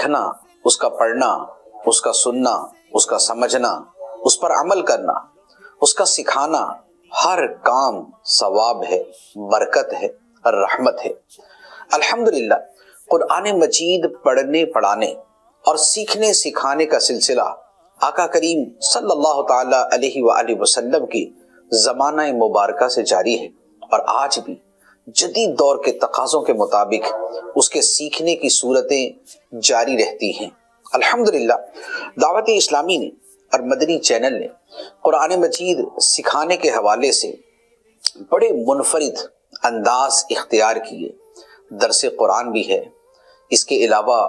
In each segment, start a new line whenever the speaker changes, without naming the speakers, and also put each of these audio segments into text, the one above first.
سیکھنا، اس کا پڑھنا، اس کا سننا، اس کا سمجھنا، اس پر عمل کرنا، اس کا سکھانا، ہر کام ثواب ہے، برکت ہے، رحمت ہے۔ الحمدللہ قرآن مجید پڑھنے پڑھانے اور سیکھنے سکھانے کا سلسلہ آقا کریم صلی اللہ تعالی علیہ وآلہ وسلم کی زمانہ مبارکہ سے جاری ہے، اور آج بھی جدید دور کے تقاضوں کے مطابق اس کے سیکھنے کی صورتیں جاری رہتی ہیں۔ الحمدللہ دعوت اسلامی نے اور مدنی چینل نے قرآن مجید سکھانے کے حوالے سے بڑے منفرد انداز اختیار کیے۔ درس قرآن بھی ہے، اس کے علاوہ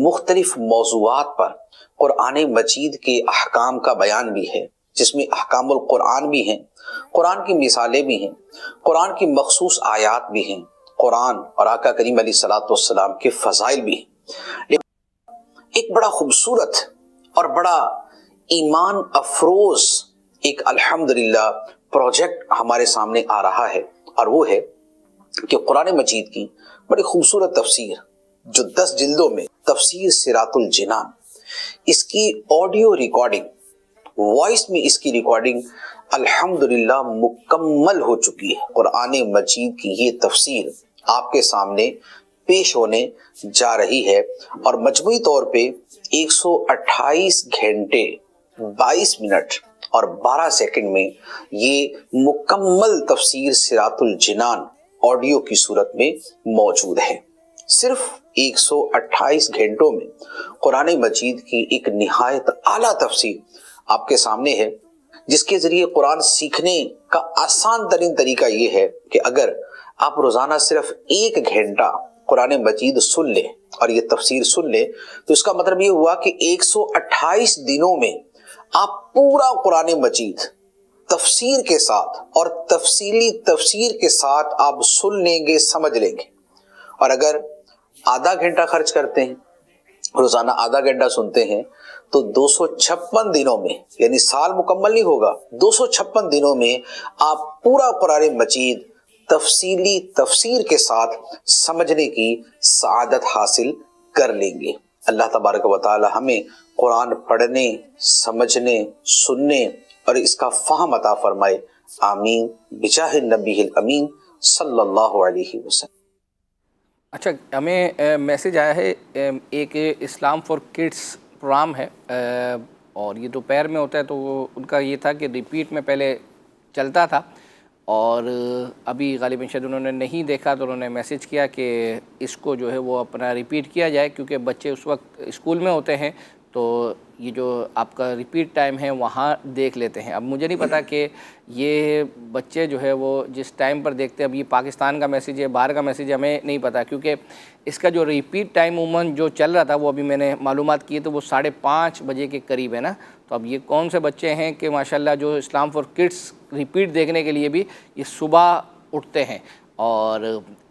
مختلف موضوعات پر قرآن مجید کے احکام کا بیان بھی ہے، جس میں احکام القرآن بھی ہیں، قرآن کی مثالیں بھی ہیں، قرآن کی مخصوص آیات بھی ہیں، قرآن اور آقا کریم علیہ الصلوۃ والسلام کے فضائل بھی ہیں۔ ایک بڑا خوبصورت اور بڑا ایمان افروز ایک الحمدللہ پروجیکٹ ہمارے سامنے آ رہا ہے، اور وہ ہے کہ قرآن مجید کی بڑی خوبصورت تفسیر جو 10 جلدوں میں تفسیر صراط الجنان، اس کی آڈیو ریکارڈنگ، وائس میں اس کی ریکارڈنگ الحمدللہ مکمل ہو چکی ہے۔ قرآن مجید کی یہ تفسیر آپ کے سامنے پیش ہونے جا رہی ہے، اور مجموعی طور پہ 128 گھنٹے 22 منٹ اور 12 سیکنڈ میں یہ مکمل تفسیر صراط الجنان آڈیو کی صورت میں موجود ہے۔ صرف 128 گھنٹوں میں قرآن مجید کی ایک نہایت اعلیٰ تفسیر آپ کے سامنے ہے، جس کے ذریعے قرآن سیکھنے کا آسان ترین طریقہ یہ ہے کہ اگر آپ روزانہ صرف 1 گھنٹہ قرآن مجید سن لیں اور یہ تفسیر سن لیں، تو اس کا مطلب یہ ہوا کہ 128 دنوں میں آپ پورا قرآن مجید تفسیر کے ساتھ اور تفصیلی تفسیر کے ساتھ آپ سن لیں گے، سمجھ لیں گے۔ اور اگر آدھا گھنٹہ خرچ کرتے ہیں، روزانہ آدھا گھنٹہ سنتے ہیں، تو 256 دنوں میں، یعنی سال مکمل نہیں ہوگا، 256 دنوں میں آپ پورا قرآن مجید تفصیلی تفسیر کے ساتھ سمجھنے کی سعادت حاصل کر لیں گے۔ اللہ تبارک و تعالی ہمیں قرآن پڑھنے، سمجھنے، سننے اور اس کا فہم عطا فرمائے، آمین بجاہ النبی الامین صلی اللہ علیہ وسلم۔
اچھا، ہمیں میسج آیا ہے، ایک اسلام فار کڈس پروگرام ہے، اور یہ دوپہر میں ہوتا ہے، تو وہ ان کا یہ تھا کہ ریپیٹ میں پہلے چلتا تھا، اور ابھی غالباً شاید انہوں نے نہیں دیکھا، تو انہوں نے میسج کیا کہ اس کو جو ہے وہ اپنا ریپیٹ کیا جائے، کیونکہ بچے اس وقت اسکول میں ہوتے ہیں، تو یہ جو آپ کا ریپیٹ ٹائم ہے وہاں دیکھ لیتے ہیں۔ اب مجھے نہیں پتا کہ یہ بچے جو ہے وہ جس ٹائم پر دیکھتے ہیں، اب یہ پاکستان کا میسیج ہے، باہر کا میسیج ہے، ہمیں نہیں پتا، کیونکہ اس کا جو ریپیٹ ٹائم عموماً جو چل رہا تھا وہ ابھی میں نے معلومات کی تو وہ 5:30 بجے کے قریب ہے نا۔ تو اب یہ کون سے بچے ہیں کہ ماشاءاللہ جو اسلام فار کڈس ریپیٹ دیکھنے کے لیے بھی یہ صبح اٹھتے ہیں، اور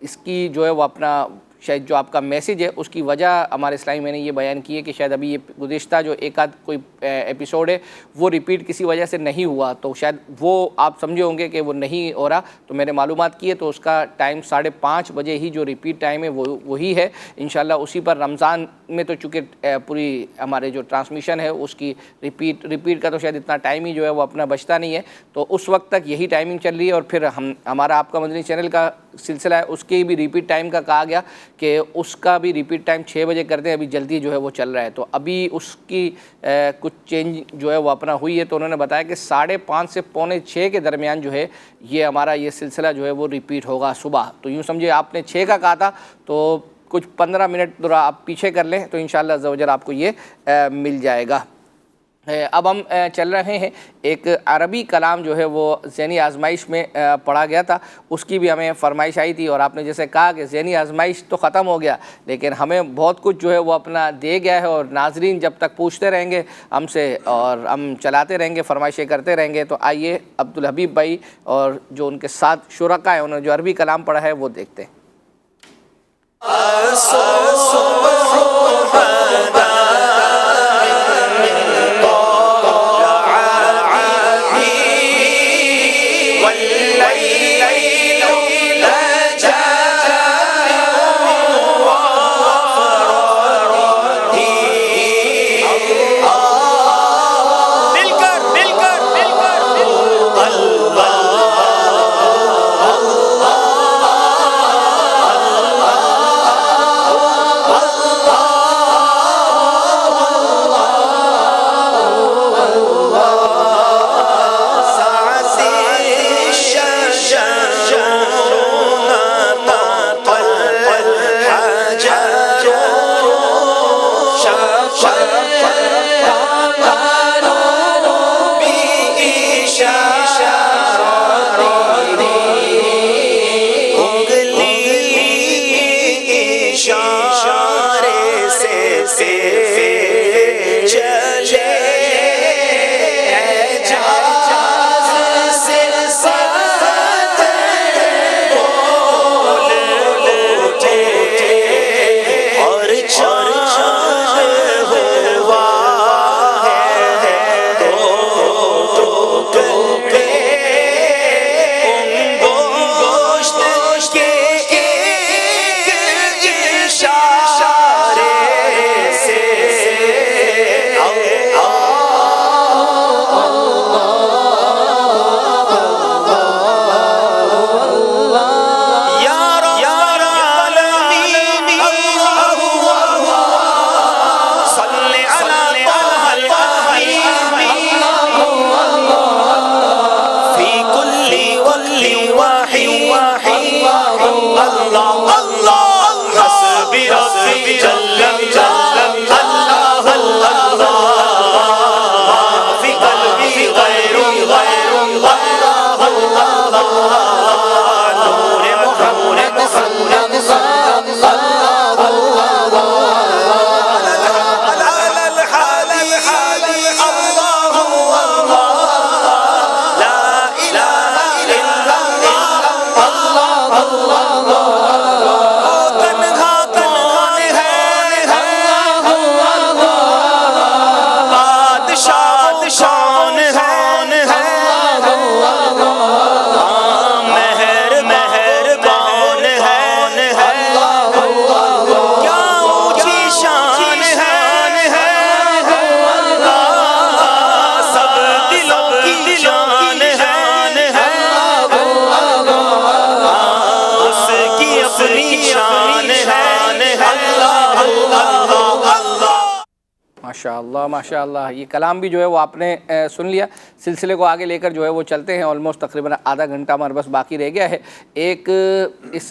اس کی جو ہے وہ اپنا شاید جو آپ کا میسیج ہے اس کی وجہ ہمارے اسلامی میں نے یہ بیان کی ہے کہ شاید ابھی یہ گزشتہ جو ایک آدھ کوئی ایپیسوڈ ہے وہ ریپیٹ کسی وجہ سے نہیں ہوا، تو شاید وہ آپ سمجھے ہوں گے کہ وہ نہیں ہو رہا، تو میں نے معلومات کی ہے، تو اس کا ٹائم 5:30 بجے ہی جو ریپیٹ ٹائم ہے وہی ہے انشاءاللہ۔ اسی پر رمضان میں تو چونکہ پوری ہمارے جو ٹرانسمیشن ہے اس کی ریپیٹ کا تو شاید اتنا ٹائم ہی جو ہے وہ اپنا بچتا نہیں ہے، تو اس وقت تک یہی ٹائمنگ چل رہی ہے، اور پھر ہمارا آپ کا مدنی چینل کا سلسلہ ہے، اس کے بھی ریپیٹ ٹائم کا کہا گیا کہ اس کا بھی ریپیٹ ٹائم 6 بجے کر دیں، ابھی جلدی جو ہے وہ چل رہا ہے، تو ابھی اس کی کچھ چینج جو ہے وہ اپنا ہوئی ہے، تو انہوں نے بتایا کہ 5:30 سے 5:45 کے درمیان جو ہے یہ ہمارا یہ سلسلہ جو ہے وہ ریپیٹ ہوگا صبح۔ تو یوں سمجھے آپ نے 6 کا کہا تھا، تو کچھ 15 منٹ ذرا آپ پیچھے کر لیں تو انشاءاللہ عز و جل آپ کو یہ مل جائے گا۔ اب ہم چل رہے ہیں، ایک عربی کلام جو ہے وہ ذہنی آزمائش میں پڑھا گیا تھا، اس کی بھی ہمیں فرمائش آئی تھی، اور آپ نے جیسے کہا کہ ذہنی آزمائش تو ختم ہو گیا، لیکن ہمیں بہت کچھ جو ہے وہ اپنا دے گیا ہے، اور ناظرین جب تک پوچھتے رہیں گے ہم سے اور ہم چلاتے رہیں گے، فرمائشیں کرتے رہیں گے، تو آئیے عبدالحبیب بھائی اور جو ان کے ساتھ شرکاء ہیں انہوں نے جو عربی کلام پڑھا ہے وہ دیکھتے ہیں۔
والليل
ماشاءاللہ ماشاءاللہ. یہ کلام بھی جو ہے وہ آپ نے سن لیا. سلسلے کو آگے لے کر جو ہے وہ چلتے ہیں. آلموسٹ تقریباً آدھا گھنٹہ ہمارے بس باقی رہ گیا ہے. ایک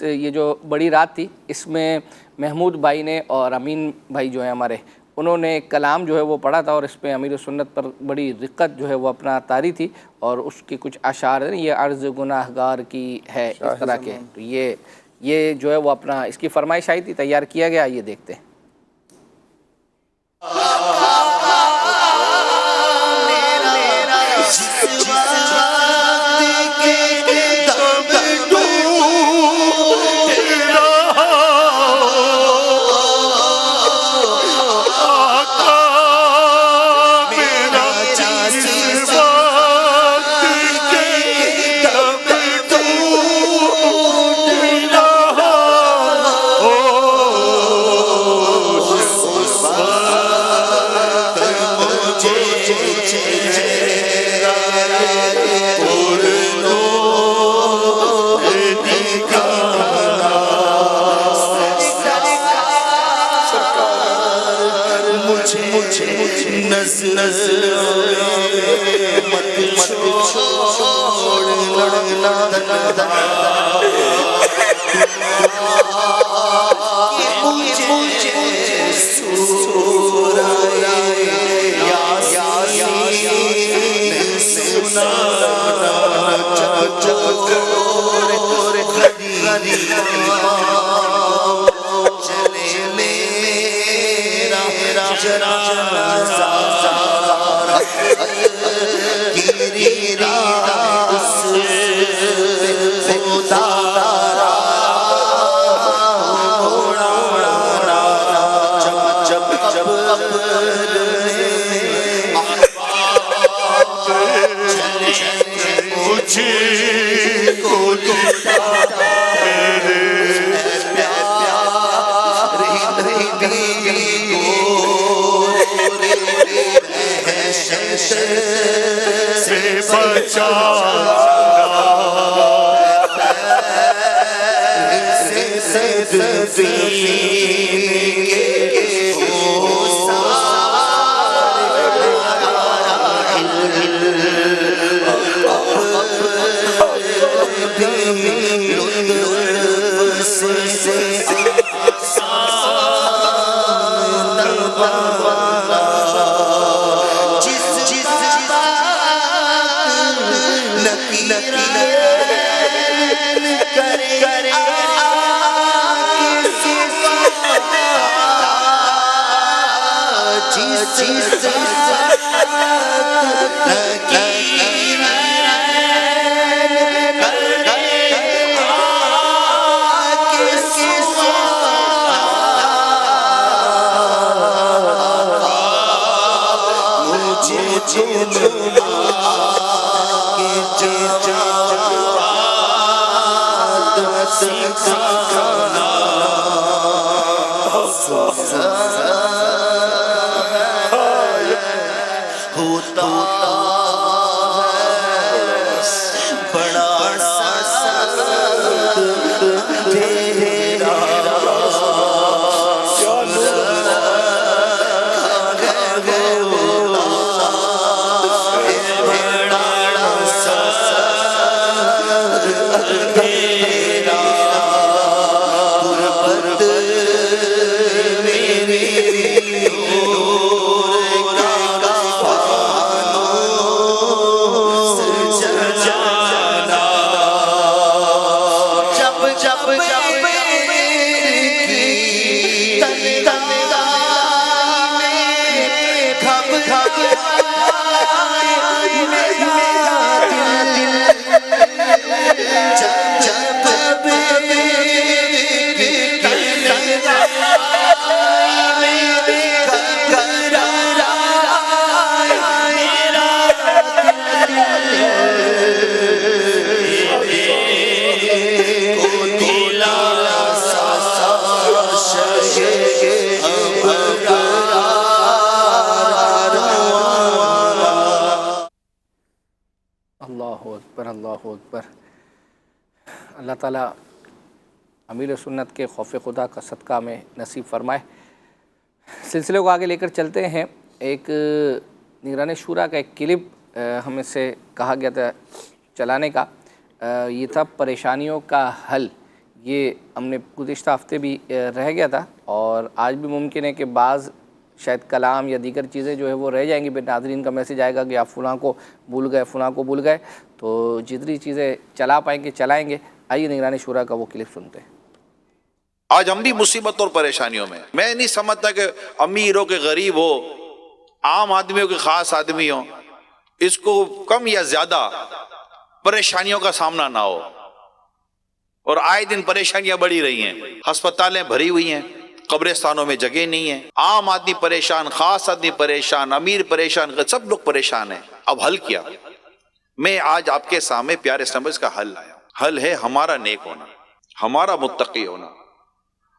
یہ جو بڑی رات تھی اس میں محمود بھائی نے اور امین بھائی جو ہیں ہمارے, انہوں نے ایک کلام جو ہے وہ پڑھا تھا اور اس پہ امیر سنت پر بڑی رقت جو ہے وہ اپنا طاری تھی اور اس کی کچھ اشعار ہیں, یہ عرض گناہ گار کی ہے اس طرح کے. تو یہ جو ہے وہ اپنا اس کی فرمائش آئی تھی, تیار کیا گیا. یہ دیکھتے ہیں. اللہ اکبر۔ اللہ تعالیٰ امیر سنت کے خوف خدا کا صدقہ میں نصیب فرمائے۔ سلسلے کو آگے لے کر چلتے ہیں۔ ایک نگران شورا کا ایک کلپ ہمیں سے کہا گیا تھا چلانے کا، یہ تھا پریشانیوں کا حل۔ یہ ہم نے گزشتہ ہفتے بھی رہ گیا تھا اور آج بھی ممکن ہے کہ بعض شاید کلام یا دیگر چیزیں جو ہے وہ رہ جائیں گی۔ ناظرین کا میسیج آئے گا کہ آپ فلاں کو بھول گئے، فلاں کو بھول گئے، تو جتنی چیزیں چلا پائیں گے چلائیں گے۔ آئیے نگران شورا کا وہ کلپ سنتے ہیں۔
آج ہم بھی مصیبت اور پریشانیوں میں، میں نہیں سمجھتا کہ امیر ہو کہ غریب ہو، عام آدمی ہو کہ خاص آدمی ہو، اس کو کم یا زیادہ پریشانیوں کا سامنا نہ ہو، اور آئے دن پریشانیاں بڑھی رہی ہیں۔ ہسپتالیں بھری ہوئی ہیں، قبرستانوں میں جگہ نہیں ہے، عام آدمی پریشان، خاص آدمی پریشان، امیر پریشان، سب لوگ پریشان ہیں۔ اب حل کیا؟ میں آج آپ کے سامنے پیارے سمجھ کا حل لایا۔ حل ہے ہمارا نیک ہونا، ہمارا متقی ہونا،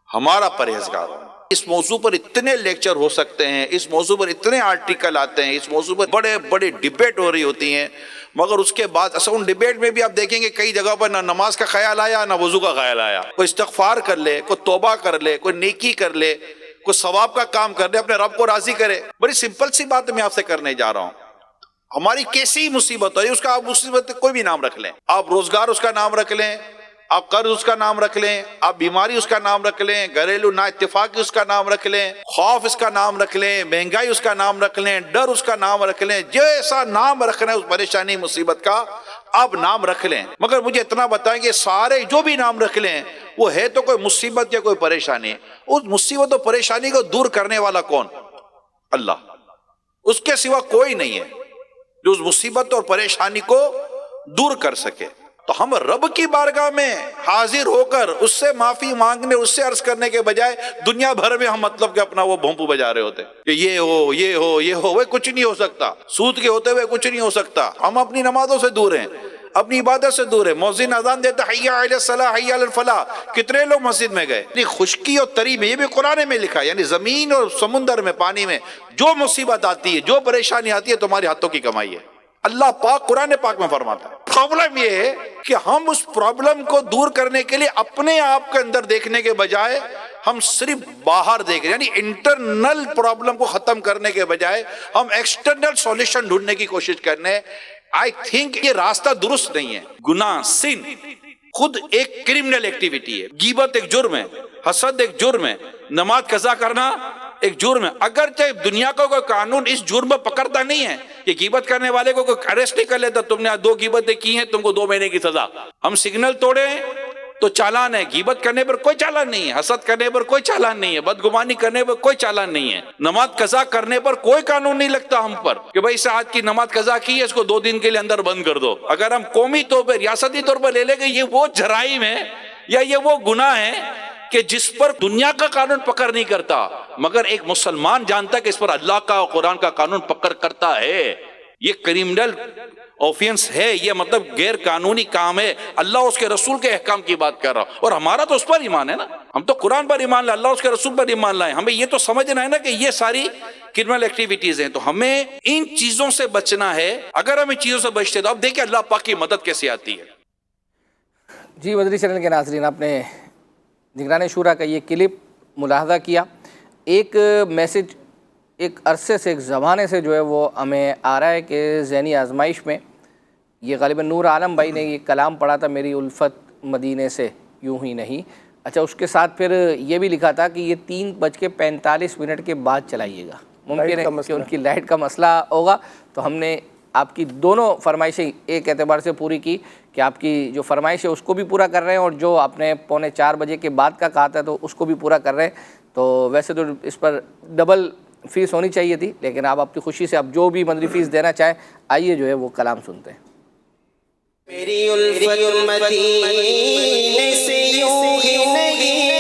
ہمارا پرہیزگار ہونا۔ اس موضوع پر اتنے لیکچر ہو سکتے ہیں، اس موضوع پر اتنے آرٹیکل آتے ہیں، اس موضوع پر بڑے بڑے ڈیبیٹ ہو رہی ہوتی ہیں، مگر اس کے بعد اصل ان ڈیبیٹ میں بھی آپ دیکھیں گے کئی جگہ پر نہ نماز کا خیال آیا نہ وضو کا خیال آیا۔ کوئی استغفار کر لے، کوئی توبہ کر لے، کوئی نیکی کر لے، کوئی ثواب کا کام کر لے، اپنے رب کو راضی کرے۔ بڑی سمپل سی بات میں آپ سے کرنے جا رہا ہوں۔ ہماری کیسی مصیبت ہے، اس کا آپ مصیبت کوئی بھی نام رکھ لیں، آپ روزگار اس کا نام رکھ لیں، آپ قرض اس کا نام رکھ لیں، آپ بیماری اس کا نام رکھ لیں، گھریلو نا اتفاقی اس کا نام رکھ لیں، خوف اس کا نام رکھ لیں، مہنگائی اس کا نام رکھ لیں، ڈر اس کا نام رکھ لیں، جیسا نام رکھنا ہے اس پریشانی مصیبت کا آپ نام رکھ لیں۔ مگر مجھے اتنا بتائیں کہ سارے جو بھی نام رکھ لیں وہ ہے تو کوئی مصیبت یا کوئی پریشانی، اس مصیبت و پریشانی کو دور کرنے والا کون؟ اللہ۔ اس کے سوا کوئی نہیں ہے جو اس مصیبت اور پریشانی کو دور کر سکے۔ تو ہم رب کی بارگاہ میں حاضر ہو کر اس سے معافی مانگنے، اس سے عرض کرنے کے بجائے دنیا بھر میں ہم مطلب کہ اپنا وہ بھونپو بجا رہے ہوتے کہ یہ ہو یہ ہو یہ ہو، وہ کچھ نہیں ہو سکتا، سود کے ہوتے ہوئے کچھ نہیں ہو سکتا۔ ہم اپنی نمازوں سے دور ہیں، اپنی عبادت سے دور ہیں۔ مؤذن اذان دیتا حی علی الصلاح حی علی الفلاح، کتنے لوگ مسجد میں گئے؟ یعنی خشکی اور تری میں، یہ بھی قرآن میں لکھا ہے، یعنی زمین اور سمندر میں، پانی میں جو مصیبت آتی ہے، جو پریشانی آتی ہے، تمہارے ہاتھوں کی کمائی ہے۔ اللہ پاک قرآن پاک میں فرماتا ہے۔ پرابلم یہ ہے کہ ہم اس پرابلم کو دور کرنے کے لیے اپنے آپ کے اندر دیکھنے کے بجائے ہم صرف باہر دیکھ رہے ہیں، یعنی انٹرنل پرابلم کو ختم کرنے کے بجائے ہم ایکسٹرنل سولوشن ڈھونڈنے کی کوشش کرنے۔ آئی تھنک یہ راستہ درست نہیں ہے۔ گناہ، سن خود ایک کرمنل ایکٹیویٹی ہے، غیبت ایک جرم ہے، حسد ایک جرم ہے، نماز قضا کرنا ایک جرم ہے۔ اگرچہ دنیا کا کوئی قانون اس جرم پر پکڑتا نہیں ہے کہ غیبت کرنے والے کو کوئی اریسٹ نہیں کر لیتا، تم نے 2 غیبتیں کی ہیں، تم کو 2 مہینے کی سزا۔ ہم سگنل توڑیں تو چالان ہے. غیبت کرنے پر کوئی چالان نہیں ہے, حسد کرنے پر کوئی چالان نہیں ہے, بدگمانی کرنے پر کوئی چالان نہیں ہے. نماز قضا کرنے پر کوئی قانون نہیں لگتا ہم پر کہ بھائی اس آج کی نماز قضا کی ہے, اس کو 2 دن کے لیے اندر بند کر دو. اگر ہم قومی طور پر, ریاستی طور پر لے لیں گے, یہ وہ جرائم ہے یا یہ وہ گناہ ہے کہ جس پر دنیا کا قانون پکڑ نہیں کرتا, مگر ایک مسلمان جانتا ہے کہ اس پر اللہ کا اور قرآن کا قانون پکڑ کرتا ہے. یہ کریمنل اوفینس ہے, یہ مطلب غیر قانونی کام ہے. اللہ اس کے رسول کے احکام کی بات کر رہا, اور ہمارا تو اس پر ایمان ہے نا, ہم تو قرآن پر ایمان لائے, اللہ اس کے رسول پر ایمان لائے. ہمیں یہ تو سمجھنا ہے نا کہ یہ ساری کرمنل ایکٹیویٹیز ہیں, تو ہمیں ان چیزوں سے بچنا ہے. اگر ہم ان چیزوں سے بچتے تو اب دیکھیں اللہ پاک کی مدد کیسے آتی ہے.
جی مدنی چینل کے ناظرین, آپ نے نگران شورا کا یہ کلپ ملاحظہ کیا. ایک میسج ایک عرصے سے, ایک زمانے سے جو ہے وہ ہمیں آ رہا ہے کہ ذہنی آزمائش میں, یہ غالباً نور عالم بھائی نے یہ کلام پڑھا تھا, میری الفت مدینے سے یوں ہی نہیں. اچھا, اس کے ساتھ پھر یہ بھی لکھا تھا کہ یہ 3:45 کے بعد چلائیے گا, ممکن ہے کہ ان کی لائٹ کا مسئلہ ہوگا. تو ہم نے آپ کی دونوں فرمائشیں ایک اعتبار سے پوری کی کہ آپ کی جو فرمائش ہے اس کو بھی پورا کر رہے ہیں, اور جو آپ نے 3:45 کے بعد کا کہا تھا تو اس کو بھی پورا کر رہے ہیں. تو ویسے تو اس پر ڈبل فیس ہونی چاہیے تھی, لیکن آپ اپنی خوشی سے اب جو بھی مدنی فیس دینا چاہیں, آئیے جو ہے وہ کلام سنتے ہیں.
میری الفت مدینے سے یوں ہی نہیں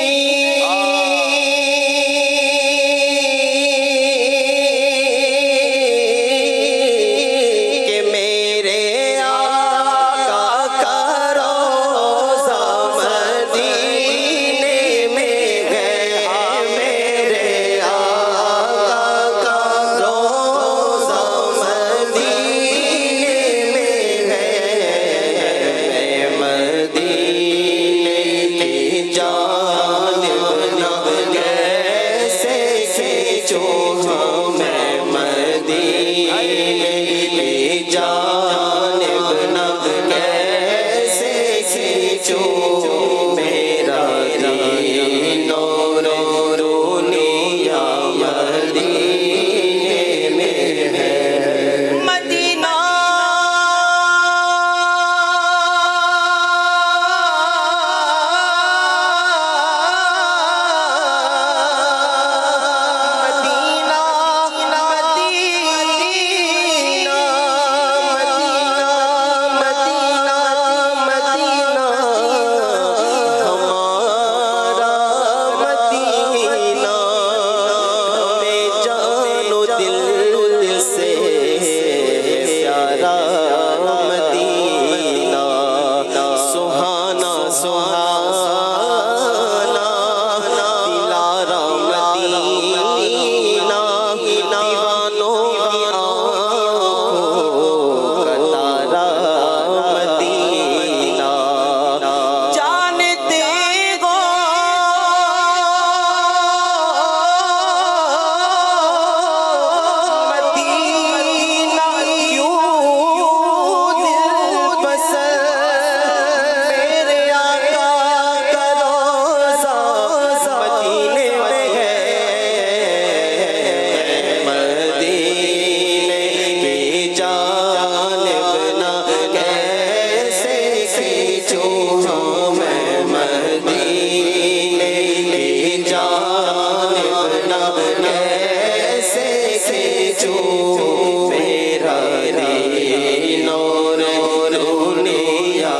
کہ میرے آقا کا روضہ مدینے میں ہے, میرے آقا کا روضہ مدینے میں ہے. مدینے کی جانب نہ کیسے کھینچوں ہمیں, مدینے کی جانب نہ کیسے کھینچوں, میرا دین نور رونیا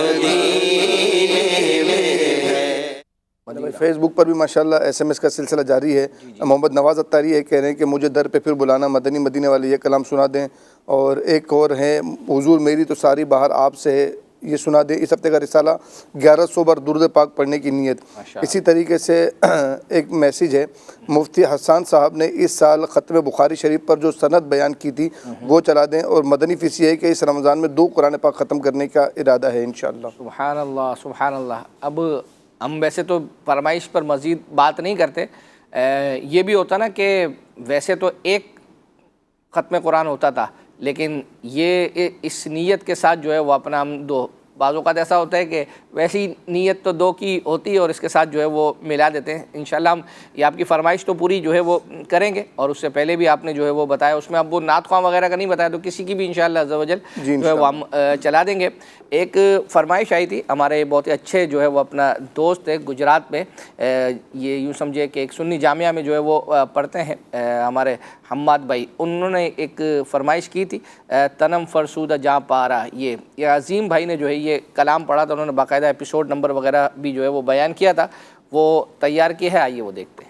مدینے میں ہے. مدینہ
فیس بک پر بھی ماشاءاللہ SMS کا سلسلہ جاری ہے. محمد نواز اتاری یہ کہہ رہے ہیں کہ مجھے در پہ پھر بلانا, مدنی مدینے والے یہ کلام سنا دیں. اور ایک اور ہیں, حضور میری تو ساری بہار آپ سے ہے, یہ سنا دیں. اس ہفتے کا رسالہ 1100 بار درود پاک پڑھنے کی نیت. اسی طریقے سے ایک میسیج ہے, مفتی حسان صاحب نے اس سال ختم بخاری شریف پر جو سند بیان کی تھی وہ چلا دیں. اور مدنی فیس یہ ہے کہ اس رمضان میں 2 قرآن پاک ختم کرنے کا ارادہ ہے انشاءاللہ.
سبحان اللہ سبحان اللہ. اب ہم ویسے تو فرمائش پر مزید بات نہیں کرتے, یہ بھی ہوتا نا کہ ویسے تو ایک ختم قرآن ہوتا تھا, لیکن یہ اس نیت کے ساتھ جو ہے وہ اپنا ہم بعض اوقات ایسا ہوتا ہے کہ ویسی نیت تو دو کی ہوتی ہے اور اس کے ساتھ جو ہے وہ ملا دیتے ہیں. انشاءاللہ ہم یہ آپ کی فرمائش تو پوری جو ہے وہ کریں گے, اور اس سے پہلے بھی آپ نے جو ہے وہ بتایا, اس میں اب وہ نعت خواں وغیرہ کا نہیں بتایا, تو کسی کی بھی انشاءاللہ عز و جل جو ہے وہ ہم چلا دیں گے. ایک فرمائش آئی تھی ہمارے بہت ہی اچھے جو ہے وہ اپنا دوست ہے گجرات میں, یہ یوں سمجھے کہ ایک سنی جامعہ میں جو ہے وہ پڑھتے ہیں, ہمارے حماد بھائی, انہوں نے ایک فرمائش کی تھی تنم فرسودہ جاں پارا. یہ عظیم بھائی نے جو ہے یہ کلام پڑھا تھا, انہوں نے باقاعدہ ایپیسوڈ نمبر وغیرہ بھی جو ہے وہ بیان کیا تھا, وہ تیار کیا ہے, آئیے وہ دیکھتے ہیں.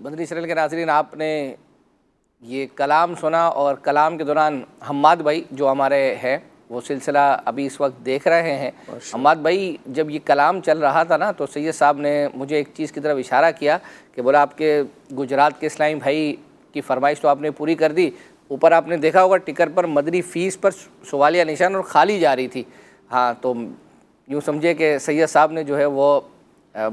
مدنی چینل کے ناظرین, آپ نے یہ کلام سنا, اور کلام کے دوران حماد بھائی جو ہمارے ہیں وہ سلسلہ ابھی اس وقت دیکھ رہے ہیں. حماد بھائی جب یہ کلام چل رہا تھا نا, تو سید صاحب نے مجھے ایک چیز کی طرف اشارہ کیا کہ بولا آپ کے گجرات کے اسلامی بھائی کی فرمائش تو آپ نے پوری کر دی, اوپر آپ نے دیکھا ہوگا ٹکر پر مدنی فیس پر سوالیہ نشان اور خالی جا رہی تھی. ہاں, تو یوں سمجھے کہ سید صاحب نے جو ہے وہ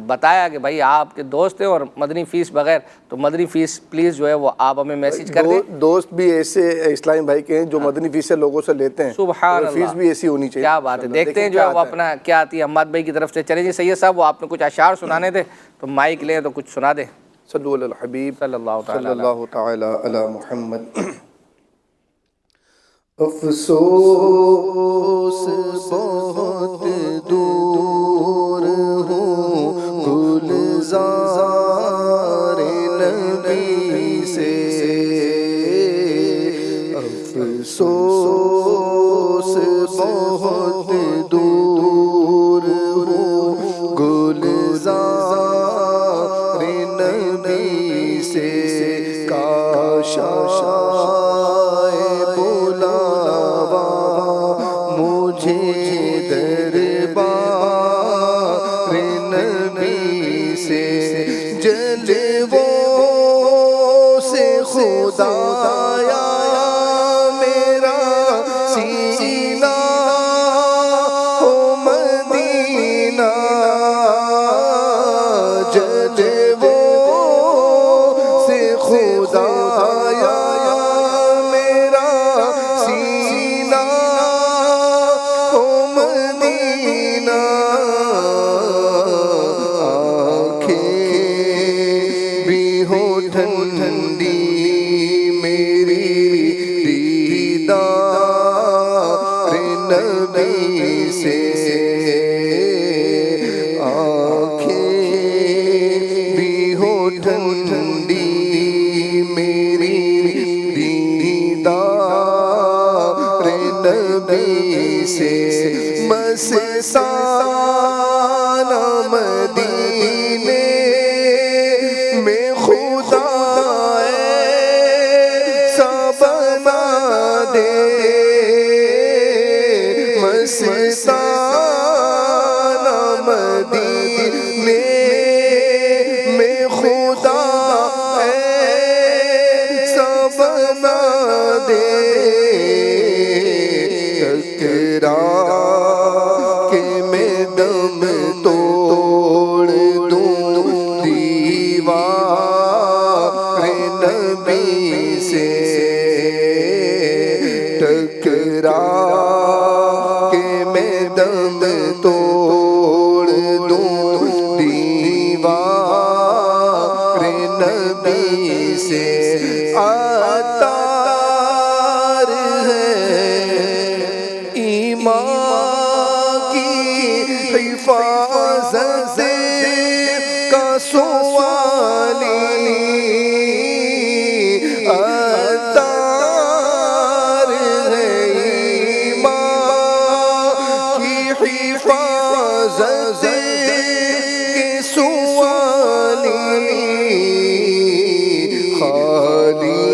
بتایا کہ بھائی آپ کے دوست ہیں اور مدنی فیس بغیر, تو مدنی فیس پلیز جو ہے وہ آپ ہمیں میسیج کر دیں.
دوست بھی ایسے اسلامی بھائی کے ہیں جو مدنی فیس سے لوگوں سے لیتے ہیں,
سبحان اللہ,
فیس بھی ایسی ہونی چاہیے.
کیا بات ہے. دیکھتے ہیں جو ہے وہ اپنا کیا آتی ہے حماد بھائی کی طرف سے. چلیں جی سید صاحب, وہ آپ نے کچھ اشعار سنانے تھے, تو مائک لیں تو کچھ سنا دیں.
صلو علی الحبیب
صلی اللہ
تعالی علی محمد. افسوس بہت دور ہوں گلزار نبی سے, افسوس بہت دور ہوں گلزار نبی سے, کاش خدایا سانہ مدینے میں خدا ایسا بنا دے، مستانہ مدینے میں خدا ایسا بنا دے، ٹکرا کے میں دم توڑ دوں دیوار نبی سے، ٹکرا کے میں دم توڑ دوں دیوار نبی سے، عطار ہے ایمان کی حفاظت کا سوالی، عطار ہے ایمان کی حفاظت کے سوالی، خالی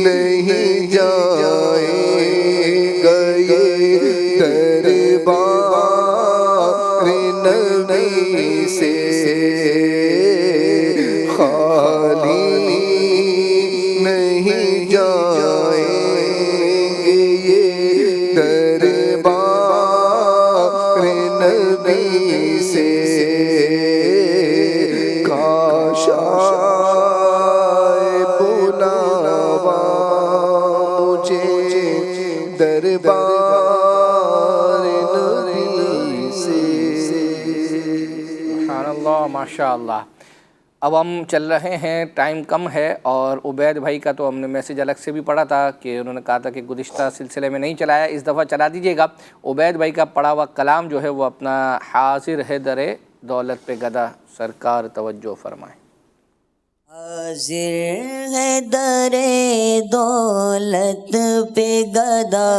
نہیں جائے گا یہ دربار نبی سے، خالی نہیں جائیں گے یہ دربار نبی سے، کاش آئے بلاوا مجھے دربار نبی سے۔
سبحان اللہ، ماشاء اللہ۔ اب ہم چل رہے ہیں، ٹائم کم ہے، اور عبید بھائی کا تو ہم نے میسیج الگ سے بھی پڑھا تھا کہ انہوں نے کہا تھا کہ گزشتہ سلسلے میں نہیں چلایا، اس دفعہ چلا دیجیے گا۔ عبید بھائی کا پڑھا ہوا کلام جو ہے وہ اپنا حاضر ہے در دولت پہ گدا، سرکار توجہ فرمائیں۔
حاضر ہے در دولت پہ گدا،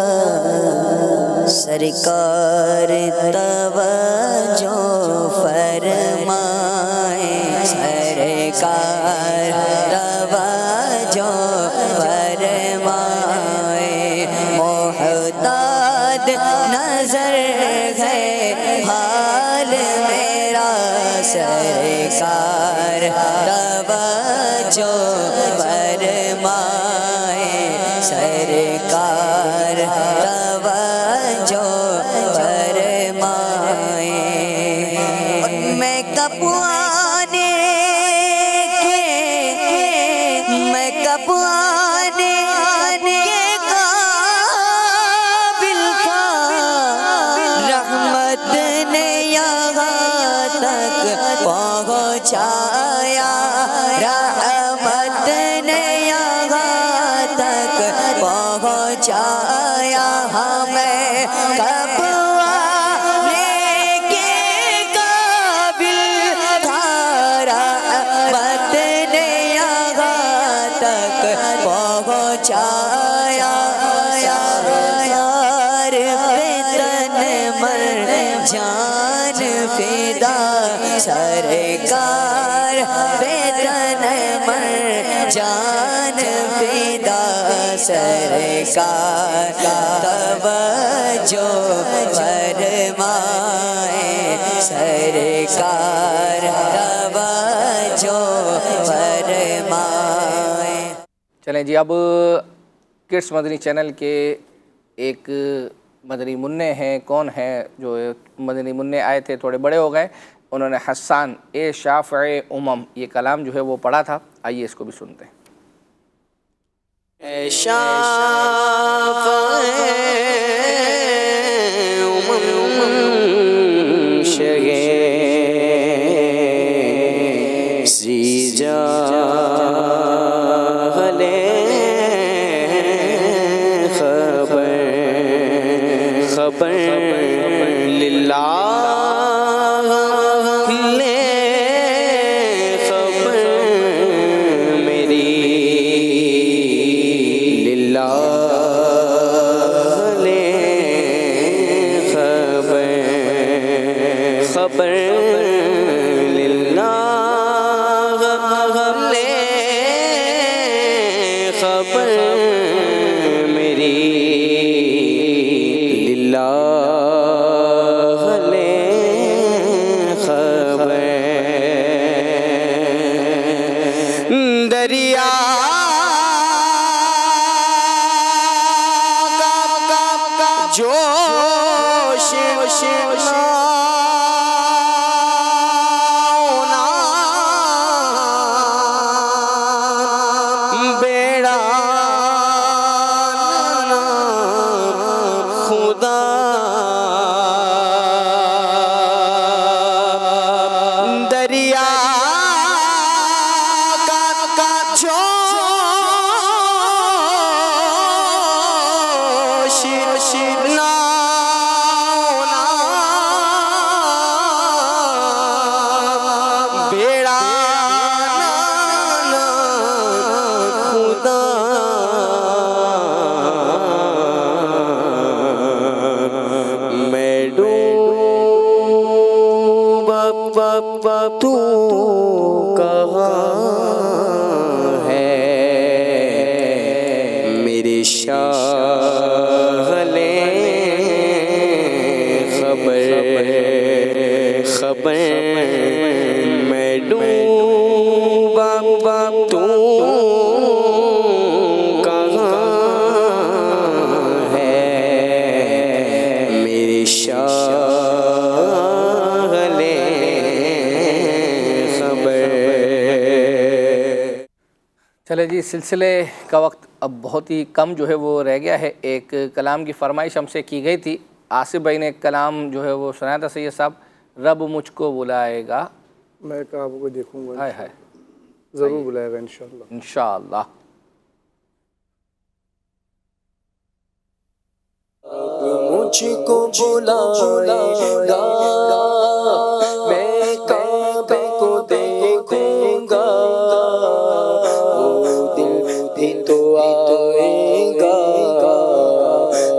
سرکار توجہ فرمائے، سرکار توجہ فرمائے، محتاج نظر ہے حال میرا، سرکار توجہ فرمائے، سرکار توجہ فرمائے، میں کب آنے کے قابل تھا، رحمت نے یہاں تک پہنچایا، رحمت نے یہاں تک پہنچایا، ہمیں کب آنے کے قابل تھا، رحمت نے یہاں تک پہنچایا، یار تن مر جان فدا، سرکار تن مر جان فدا، سرکار توجہ فرمائے، سرکار توجہ فرمائے۔
چلیں جی، اب کڈس مدنی چینل کے ایک مدنی منع ہیں، کون ہیں جو مدنی منع آئے تھے، تھوڑے بڑے ہو گئے، انہوں نے حسان اے شافع امم یہ کلام جو ہے وہ پڑھا تھا، آئیے اس کو بھی سنتے ہیں۔
اے شافع امم شہ زیجال خبر للہ خبر للہ لے خبر میری للہ لے خبر دریا جوش بیڑا خدا دریا کا جوش بیڑا خدا میں ڈوب تو کہاں ہے میری شاہ لے خبر میں ڈوبا تو کہاں ہے میری شاہ لے خبر.
چلے جی، سلسلے کا وقت اب بہت ہی کم جو ہے وہ رہ گیا ہے. ایک کلام کی فرمائش ہم سے کی گئی تھی. آصف بھائی نے ایک کلام جو ہے وہ سنایا تھا. سید صاحب، رب مجھ کو بلائے گا.
میں کعبہ کو دیکھوں گا.
ہائے ہائے،
ضرور بلائے گا انشاءاللہ.
انشاءاللہ.
مجھ کو بلائے گا، میں کعبے کو دیکھوں گا. وہ دل بھی تو آئے گا،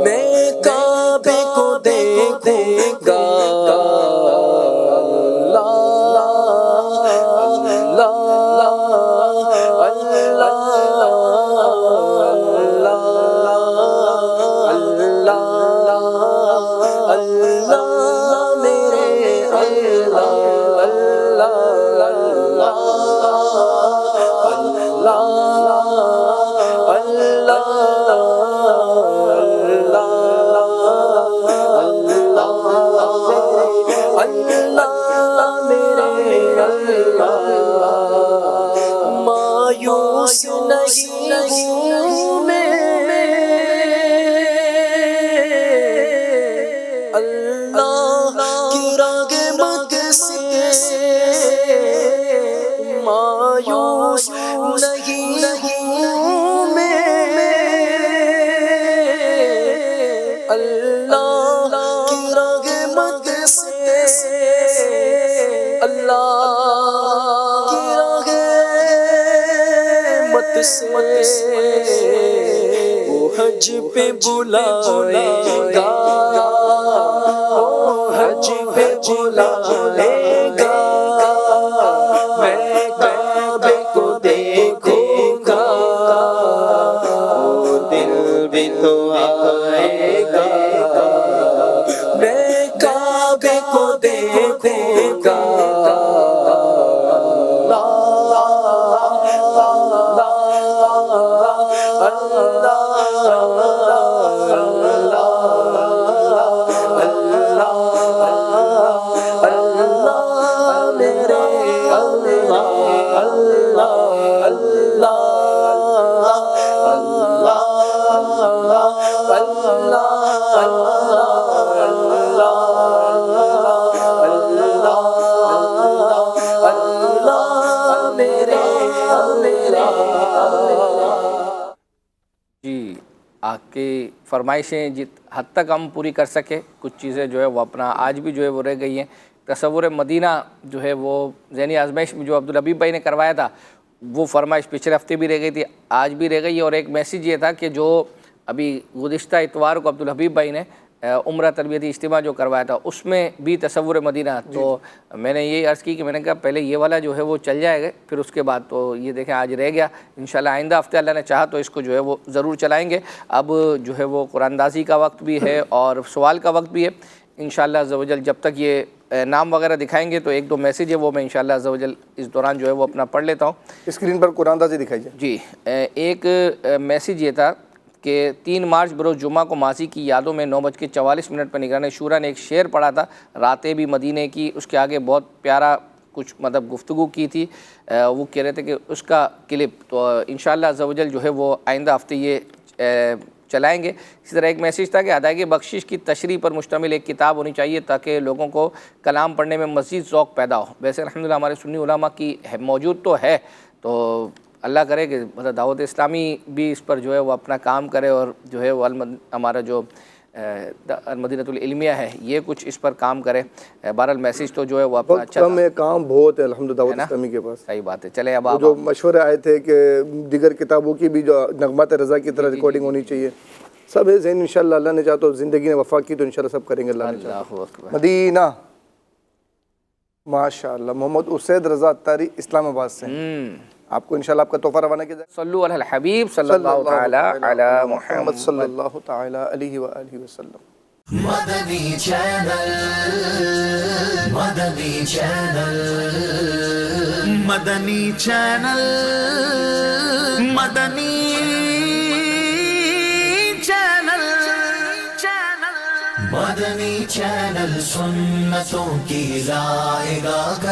میں کعبے کو دیکھوں گا. مایوس نہیں ہوں میں، اللہ کی رحمت سے. مایوس نہیں ہوں میں، اللہ کی رحمت سے. اللہ کی رحمت سے وہ حج پہ بلائے گا، حج پہ بلائے گا. میں کعبے کو دیکھوں گا، وہ دل بھی تو آئے گا. میں کعبے کو دیکھوں گا.
جی، آپ کی فرمائشیں جت حد تک ہم پوری کر سکے. کچھ چیزیں جو ہے وہ اپنا آج بھی جو ہے وہ رہ گئی ہیں. تصور مدینہ جو ہے وہ ذہنی آزمائش میں جو عبدالحبیب بھائی نے کروایا تھا، وہ فرمائش پچھلے ہفتے بھی رہ گئی تھی، آج بھی رہ گئی. اور ایک میسیج یہ تھا کہ جو ابھی گزشتہ اتوار کو عبدالحبیب بھائی نے عمرہ تربیتی اجتماع جو کروایا تھا اس میں بھی تصور مدینہ، تو میں نے یہی عرض کی کہ میں نے کہا پہلے یہ والا جو ہے وہ چل جائے گا، پھر اس کے بعد تو یہ دیکھیں آج رہ گیا، انشاءاللہ آئندہ ہفتے اللہ نے چاہا تو اس کو جو ہے وہ ضرور چلائیں گے۔ اب جو ہے وہ قرآن دازی کا وقت بھی ہے اور سوال کا وقت بھی ہے، انشاءاللہ عز و جل جب تک یہ نام وغیرہ دکھائیں گے تو ایک دو میسیج ہے وہ میں انشاءاللہ عز و جل اس دوران جو ہے وہ اپنا پڑھ لیتا ہوں۔
اسکرین پر قرآن دازی دکھائی جائے۔
جی، ایک میسیج یہ تھا کہ 3 مارچ بروز جمعہ کو ماضی کی یادوں میں 9:44 پر نگران شورا نے ایک شعر پڑھا تھا، راتیں بھی مدینے کی، اس کے آگے بہت پیارا کچھ مطلب گفتگو کی تھی، وہ کہہ رہے تھے کہ اس کا کلپ تو انشاءاللہ عز و جل جو ہے وہ آئندہ ہفتے یہ چلائیں گے۔ اسی طرح ایک میسیج تھا کہ ادائیگی بخشش کی تشریح پر مشتمل ایک کتاب ہونی چاہیے تاکہ لوگوں کو کلام پڑھنے میں مزید ذوق پیدا ہو۔ ویسے الحمدللہ ہمارے سنی علماء کی موجود تو ہے، تو اللہ کرے کہ مطلب دعوت اسلامی بھی اس پر جو ہے وہ اپنا کام کرے اور جو ہے وہ ہمارا جو المدینہ العلمیہ ہے یہ کچھ اس پر کام کرے۔ بہرحال میسیج تو جو ہے وہ اپنا اچھا
کم ہے، کام بہت ہے الحمدللہ دعوت اسلامی کے پاس۔
صحیح بات ہے۔ چلے اب آپ
جو مشورے آئے تھے کہ دیگر کتابوں کی بھی جو نغمات رضا کی طرح ریکارڈنگ ہونی چاہیے، سب ہے ذہن، انشاءاللہ اللہ نے چاہا تو زندگی نے وفا کی تو انشاءاللہ سب کریں گے اللہ نے چاہا۔
اللہ اکبر۔
مدینہ ماشاءاللہ، محمد اسید رضا اتاری اسلام آباد سے، آپ کو انشاءاللہ آپ کا تحفہ روانہ کیا جائے۔
صلو علی الحبیب صلی اللہ تعالی علی
محمد صلی اللہ تعالی علیہ وآلہ وسلم۔
مدنی چینل، مدنی چینل، مدنی چینل، مدنی چینل، مدنی چینل سنتوں کی رائے گاہ